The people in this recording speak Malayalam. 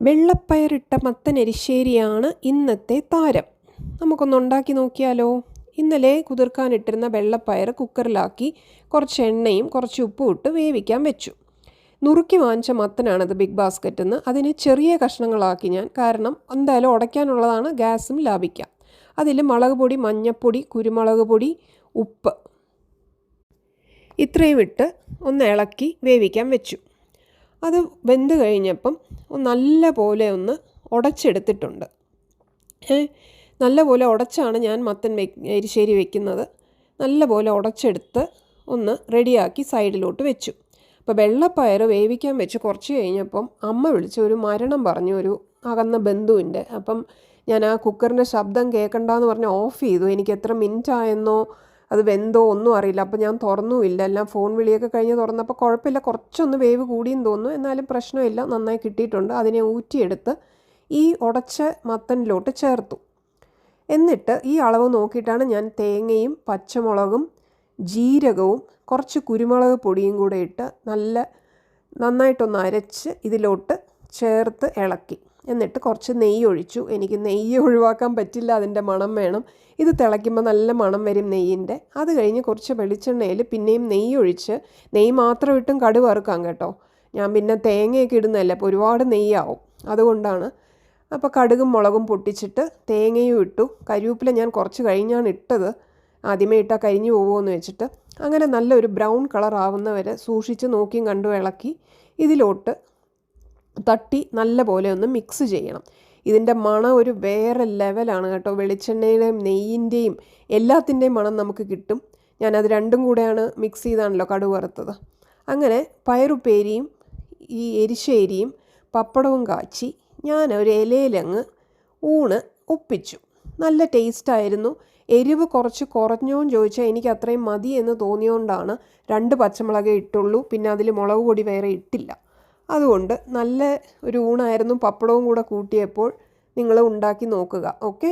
വെള്ളപ്പയറിട്ട മത്തൻ എരിശ്ശേരിയാണ് ഇന്നത്തെ താരം. നമുക്കൊന്ന് ഉണ്ടാക്കി നോക്കിയാലോ? ഇന്നലെ കുതിർക്കാനിട്ടിരുന്ന വെള്ളപ്പയർ കുക്കറിലാക്കി കുറച്ച് എണ്ണയും കുറച്ച് ഉപ്പും ഇട്ട് വേവിക്കാൻ വെച്ചു. നുറുക്കി വാങ്ങിച്ച മത്തനാണത് ബിഗ് ബാസ്ക്കറ്റിൽ നിന്ന്. അതിന് ചെറിയ കഷ്ണങ്ങളാക്കി ഞാൻ, കാരണം എന്തായാലും ഉടയ്ക്കാനുള്ളതാണ്, ഗ്യാസും ലാഭിക്കാം. അതിൽ മുളക് പൊടി, മഞ്ഞൾപ്പൊടി, കുരുമുളക് പൊടി, ഉപ്പ് ഇത്രയും ഇട്ട് ഒന്ന് ഇളക്കി വേവിക്കാൻ വെച്ചു. അത് വെന്ത് കഴിഞ്ഞപ്പം നല്ല പോലെ ഒന്ന് ഉടച്ചെടുത്തിട്ടുണ്ട്. നല്ല പോലെ ഉടച്ചാണ് ഞാൻ മത്തൻ എരിശ്ശേരി വെക്കുന്നത്. നല്ല പോലെ ഉടച്ചെടുത്ത് ഒന്ന് റെഡിയാക്കി സൈഡിലോട്ട് വെച്ചു. അപ്പോൾ വെള്ളപ്പയർ വേവിക്കാൻ വെച്ച് കുറച്ച് കഴിഞ്ഞപ്പം അമ്മ വിളിച്ച് ഒരു മരണം പറഞ്ഞു, ഒരു അകന്ന ബന്ധുവിൻ്റെ. അപ്പം ഞാൻ ആ കുക്കറിൻ്റെ ശബ്ദം കേൾക്കണ്ടെന്ന് പറഞ്ഞ് ഓഫ് ചെയ്തു. എനിക്ക് എത്ര മിനിറ്റ് ആയെന്നോ അത് വെന്തോ ഒന്നും അറിയില്ല. അപ്പോൾ ഞാൻ തുറന്നുമില്ല. എല്ലാം ഫോൺ വിളിയൊക്കെ കഴിഞ്ഞ് തുറന്നപ്പോൾ കുഴപ്പമില്ല, കുറച്ചൊന്ന് വേവ് കൂടിയെന്ന് തോന്നുന്നു. എന്നാലും പ്രശ്നമില്ല, നന്നായി കിട്ടിയിട്ടുണ്ട്. അതിനെ ഊറ്റിയെടുത്ത് ഈ ഉടച്ച മത്തനിലോട്ട് ചേർത്തു. എന്നിട്ട് ഈ അളവ് നോക്കിയിട്ടാണ് ഞാൻ തേങ്ങയും പച്ചമുളകും ജീരകവും കുറച്ച് കുരുമുളക് പൊടിയും കൂടെ ഇട്ട് നന്നായിട്ടൊന്ന് അരച്ച് ഇതിലോട്ട് ചേർത്ത് ഇളക്കി. എന്നിട്ട് കുറച്ച് നെയ്യ് ഒഴിച്ചു. എനിക്ക് നെയ്യ് ഒഴിവാക്കാൻ പറ്റില്ല, അതിൻ്റെ മണം വേണം. ഇത് തിളയ്ക്കുമ്പോൾ നല്ല മണം വരും നെയ്യിൻ്റെ. അത് കഴിഞ്ഞ് കുറച്ച് വെളിച്ചെണ്ണയിൽ പിന്നെയും നെയ്യ് ഒഴിച്ച്, നെയ്യ് മാത്രം ഇട്ടും കടുക് വറുക്കാം കേട്ടോ. ഞാൻ പിന്നെ തേങ്ങയൊക്കെ ഇടുന്നതല്ല, അപ്പോൾ ഒരുപാട് നെയ്യാവും, അതുകൊണ്ടാണ്. അപ്പോൾ കടുകും മുളകും പൊട്ടിച്ചിട്ട് തേങ്ങയും ഇട്ടു. കരിവേപ്പില ഞാൻ കുറച്ച് കഴിഞ്ഞാണ് ഇട്ടത്, ആദ്യമേ ഇട്ടാൽ കരിഞ്ഞു പോകുമെന്ന് വെച്ചിട്ട്. അങ്ങനെ നല്ലൊരു ബ്രൗൺ കളർ ആവുന്നവരെ സൂക്ഷിച്ച് നോക്കിയും കണ്ടു ഇളക്കി ഇതിലോട്ട് തട്ടി നല്ല പോലെ ഒന്ന് മിക്സ് ചെയ്യണം. ഇതിൻ്റെ മണം ഒരു വേറെ ലെവലാണ് കേട്ടോ. വെളിച്ചെണ്ണയുടെയും നെയ്യിൻ്റെയും എല്ലാത്തിൻ്റെയും മണം നമുക്ക് കിട്ടും. ഞാനത് രണ്ടും കൂടെയാണ് മിക്സ് ചെയ്താണല്ലോ കടുക് വറുത്തത്. അങ്ങനെ പയറുപ്പേരിയും ഈ എരിശ്ശേരിയും പപ്പടവും കാച്ചി ഞാൻ ഒരു ഇലയിലങ്ങ് ഊണ് ഒപ്പിച്ചു. നല്ല ടേസ്റ്റായിരുന്നു. എരിവ് കുറച്ച് കുറഞ്ഞോന്ന് ചോദിച്ചാൽ എനിക്ക് അത്രയും മതി എന്ന് തോന്നിയോണ്ടാണ് 2 പച്ചമുളകേ ഇട്ടുള്ളൂ. പിന്നെ അതിൽ മുളക് പൊടി വേറെ ഇട്ടില്ല. അതുകൊണ്ട് നല്ല ഒരു ഊണായിരുന്നു. പപ്പടവും കൂടെ കൂട്ടിയപ്പോൾ നിങ്ങൾ ഉണ്ടാക്കി നോക്കുക. ഓക്കെ.